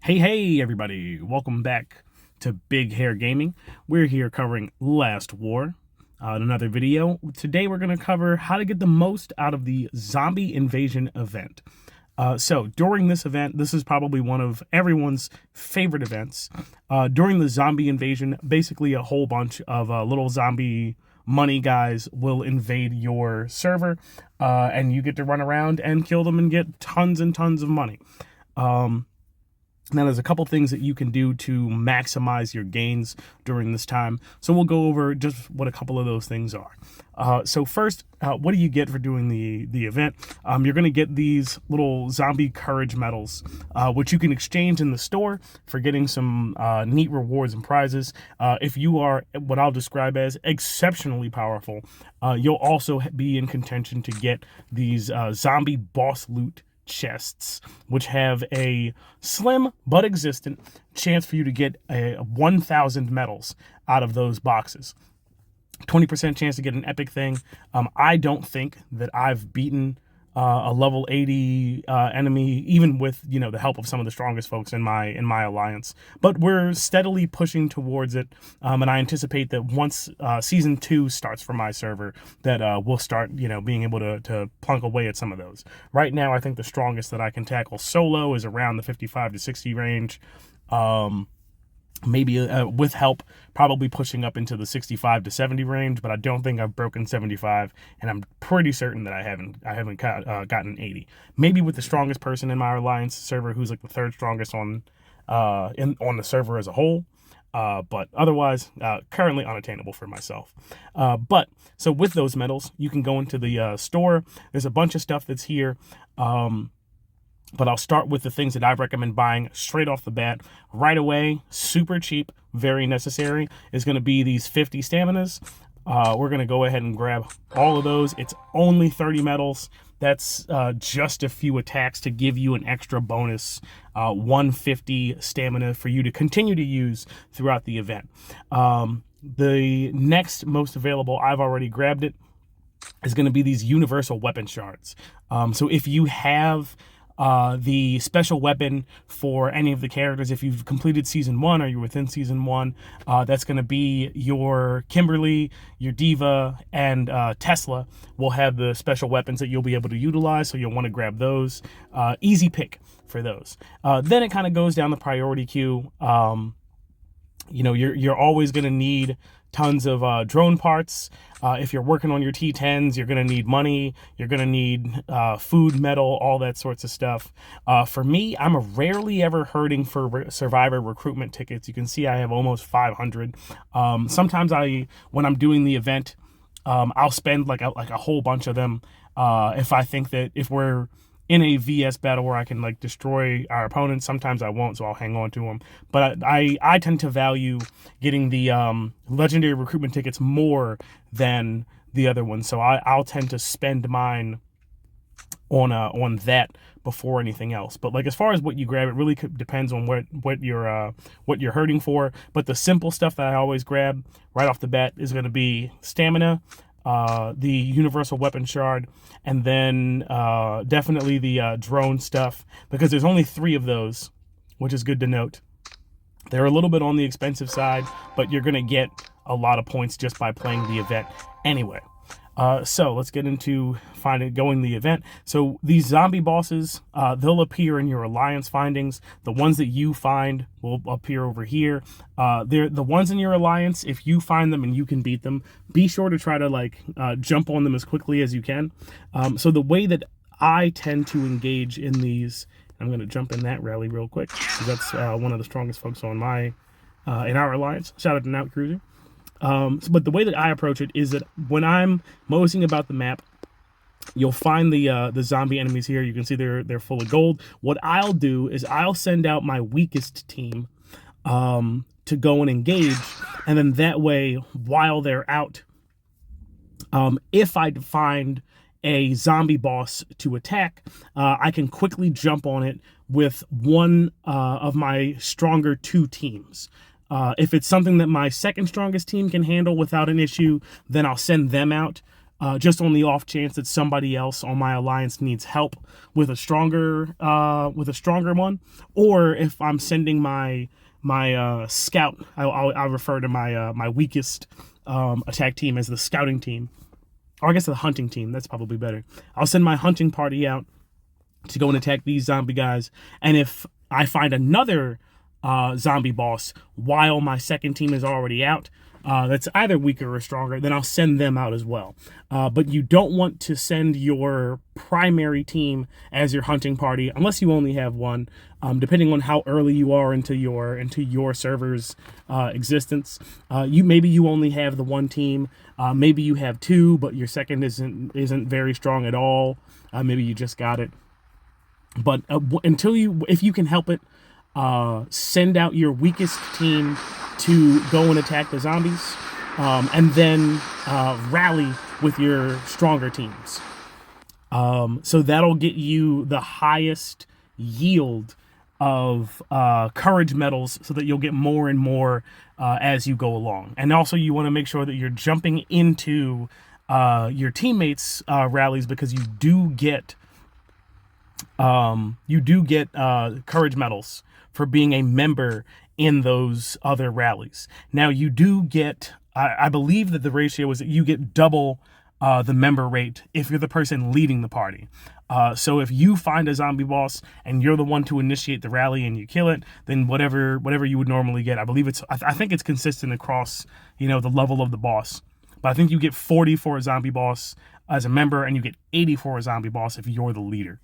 Hey, everybody. Welcome back to Big Hair Gaming. We're here covering Last War, another video. Today we're going to cover how to get the most out of the zombie invasion event. So during this event, this is probably one of everyone's favorite events. During the zombie invasion, basically a whole bunch of little zombie money guys will invade your server, and you get to run around and kill them and get tons and tons of money. Now, there's a couple things that you can do to maximize your gains during this time. So we'll go over just what a couple of those things are. So first, what do you get for doing the event? You're going to get these little zombie courage medals, which you can exchange in the store for getting some neat rewards and prizes. If you are what I'll describe as exceptionally powerful, you'll also be in contention to get these zombie boss loot chests, which have a slim but existent chance for you to get 1,000 medals out of those boxes. 20% chance to get an epic thing. I don't think that I've beaten a level 80 enemy, even with the help of some of the strongest folks in my alliance. But we're steadily pushing towards it, and I anticipate that once season 2 starts for my server, that we'll start being able to plunk away at some of those. Right now, I think the strongest that I can tackle solo is around the 55 to 60 range. Maybe with help, probably pushing up into the 65 to 70 range, but I don't think I've broken 75, and I'm pretty certain that I haven't gotten 80. Maybe with the strongest person in my alliance server, who's like the third strongest on the server as a whole. But otherwise, currently unattainable for myself. But so with those medals, you can go into the store. There's a bunch of stuff that's here. But I'll start with the things that I recommend buying straight off the bat. Right away, super cheap, very necessary, is going to be these 50 staminas. We're going to go ahead and grab all of those. It's only 30 medals. That's just a few attacks to give you an extra bonus 150 stamina for you to continue to use throughout the event. The next most available, I've already grabbed it, is going to be these universal weapon shards. So if you have the special weapon for any of the characters, if you've completed season 1 or you're within season 1, that's going to be your Kimberly, your Diva, and Tesla will have the special weapons that you'll be able to utilize, so you'll want to grab those. Easy pick for those. Then it kind of goes down the priority queue. You're always going to need tons of drone parts. If you're working on your T10s, you're going to need money. You're going to need food, metal, all that sorts of stuff. For me, I'm rarely ever hurting for survivor recruitment tickets. You can see I have almost 500. Sometimes when I'm doing the event, I'll spend like a whole bunch of them. If I think that if we're in a VS battle where I can destroy our opponents, sometimes I won't, so I'll hang on to them. But I tend to value getting the legendary recruitment tickets more than the other ones, so I'll tend to spend mine on that before anything else. But as far as what you grab, it really depends on what you're hurting for. But the simple stuff that I always grab right off the bat is going to be stamina, the universal weapon shard, and then definitely the drone stuff, because there's only 3 of those, which is good to note. They're a little bit on the expensive side, but you're going to get a lot of points just by playing the event anyway. So let's get into going the event. So these zombie bosses, they'll appear in your alliance findings. The ones that you find will appear over here. They're the ones in your alliance. If you find them and you can beat them, be sure to try to jump on them as quickly as you can. So the way that I tend to engage in these, I'm going to jump in that rally real quick, because that's one of the strongest folks on in our alliance. Shout out to Nightcruzer. But the way that I approach it is that when I'm moseying about the map, you'll find the zombie enemies here. You can see they're full of gold. What I'll do is I'll send out my weakest team to go and engage, and then that way, while they're out, if I find a zombie boss to attack, I can quickly jump on it with one of my stronger 2 teams. If it's something that my second strongest team can handle without an issue, then I'll send them out. just on the off chance that somebody else on my alliance needs help with a stronger one, or if I'm sending my scout, I'll refer to my weakest attack team as the scouting team, or I guess the hunting team. That's probably better. I'll send my hunting party out to go and attack these zombie guys, and if I find another zombie boss while my second team is already out, that's either weaker or stronger, then I'll send them out as well. But you don't want to send your primary team as your hunting party unless you only have one, depending on how early you are into your server's existence. Maybe you only have the one team, maybe you have two, but your second isn't very strong at all. Maybe you just got it. But if you can help it, send out your weakest team to go and attack the zombies, and then rally with your stronger teams. So that'll get you the highest yield of courage medals, so that you'll get more and more as you go along. And also, you want to make sure that you're jumping into your teammates' rallies, because you do get courage medals for being a member in those other rallies. Now, you do get, I believe that the ratio is that you get double the member rate if you're the person leading the party. So if you find a zombie boss and you're the one to initiate the rally and you kill it, then whatever you would normally get, I think it's consistent across, the level of the boss. But I think you get 40 for a zombie boss as a member, and you get 80 for a zombie boss if you're the leader,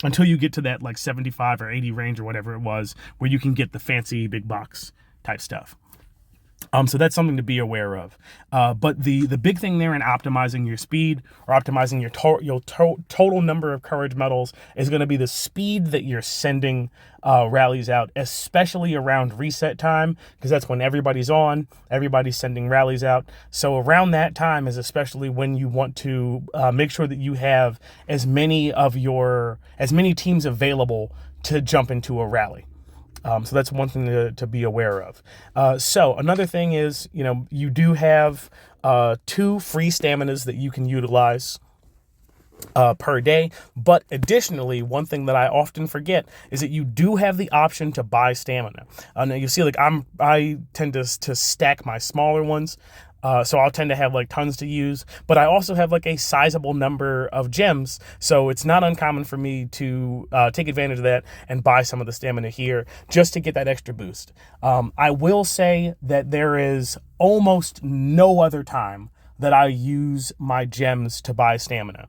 until you get to that like 75 or 80 range or whatever it was, where you can get the fancy big box type stuff. So that's something to be aware of. But the big thing there in optimizing your speed, or optimizing your total number of courage medals, is going to be the speed that you're sending rallies out, especially around reset time, because that's when everybody's sending rallies out. So around that time is especially when you want to make sure that you have as many teams available to jump into a rally. So that's one thing to be aware of. So another thing is, you do have 2 free staminas that you can utilize per day. But additionally, one thing that I often forget is that you do have the option to buy stamina. Now you see, I tend to stack my smaller ones. So I'll tend to have tons to use, but I also have a sizable number of gems. So it's not uncommon for me to take advantage of that and buy some of the stamina here just to get that extra boost. I will say that there is almost no other time that I use my gems to buy stamina.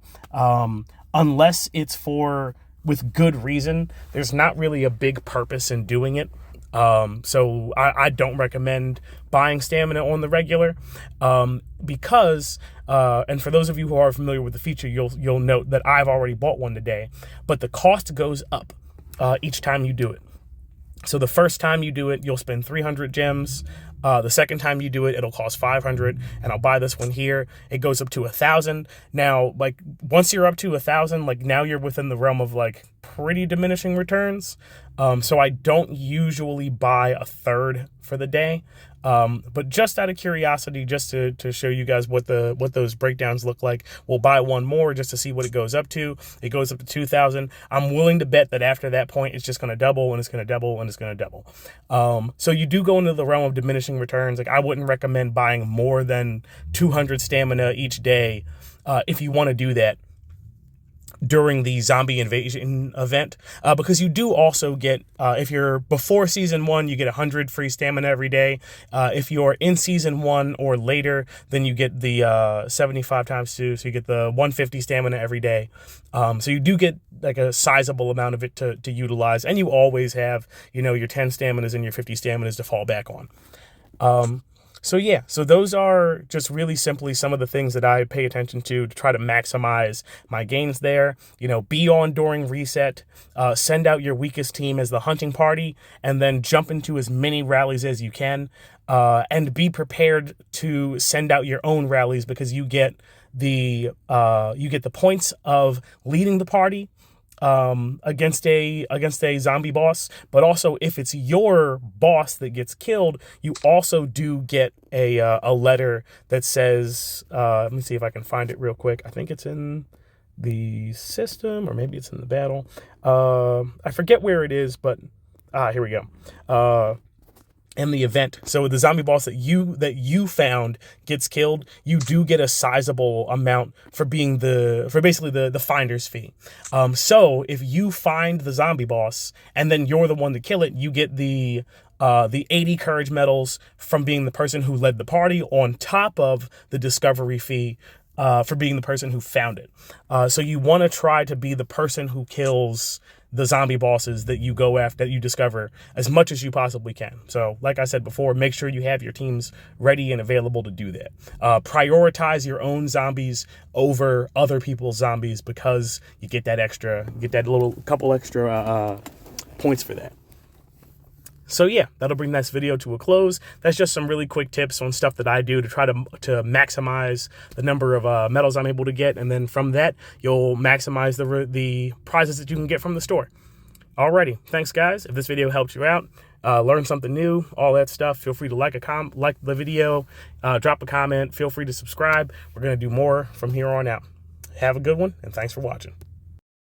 Unless it's with good reason, there's not really a big purpose in doing it. So I don't recommend buying stamina on the regular, because, and for those of you who are familiar with the feature, you'll note that I've already bought one today, but the cost goes up, each time you do it. So the first time you do it, you'll spend 300 gems. The second time you do it, it'll cost 500, and I'll buy this one here. It goes up to 1,000. Now, once you're up to 1,000, now you're within the realm of pretty diminishing returns. So I don't usually buy a third for the day. But just out of curiosity, just to show you guys what those breakdowns look like, we'll buy one more just to see what it goes up to. It goes up to 2,000. I'm willing to bet that after that point, it's just going to double, and it's going to double, and it's going to double. So you do go into the realm of diminishing returns. I wouldn't recommend buying more than 200 stamina each day, if you want to do that during the zombie invasion event, because you do also get, if you're before season 1, you get 100 free stamina every day. If you're in season 1 or later, then you get the 75 times 2, so you get the 150 stamina every day. So you do get a sizable amount of it to utilize, and you always have your 10 staminas and your 50 staminas to fall back on. So those are just really simply some of the things that I pay attention to try to maximize my gains there. Be on during reset, send out your weakest team as the hunting party, and then jump into as many rallies as you can, and be prepared to send out your own rallies, because you get the points of leading the party, against a zombie boss, but also if it's your boss that gets killed, you also do get a letter that says, let me see if I can find it real quick. I think it's in the system, or maybe it's in the battle. I forget where it is, but here we go. In the event, so the zombie boss that you found gets killed, you do get a sizable amount for basically the finder's fee. So if you find the zombie boss and then you're the one to kill it, you get the 80 courage medals from being the person who led the party, on top of the discovery fee for being the person who found it. So you want to try to be the person who kills the zombie bosses that you go after, that you discover, as much as you possibly can. So like I said before, make sure you have your teams ready and available to do that. Prioritize your own zombies over other people's zombies, because you get that couple extra points for that. So yeah, that'll bring this video to a close. That's just some really quick tips on stuff that I do to try to maximize the number of medals I'm able to get, and then from that, you'll maximize the prizes that you can get from the store. Alrighty, thanks guys. If this video helped you out, learn something new, all that stuff, feel free to like the video, drop a comment, feel free to subscribe. We're gonna do more from here on out. Have a good one, and thanks for watching.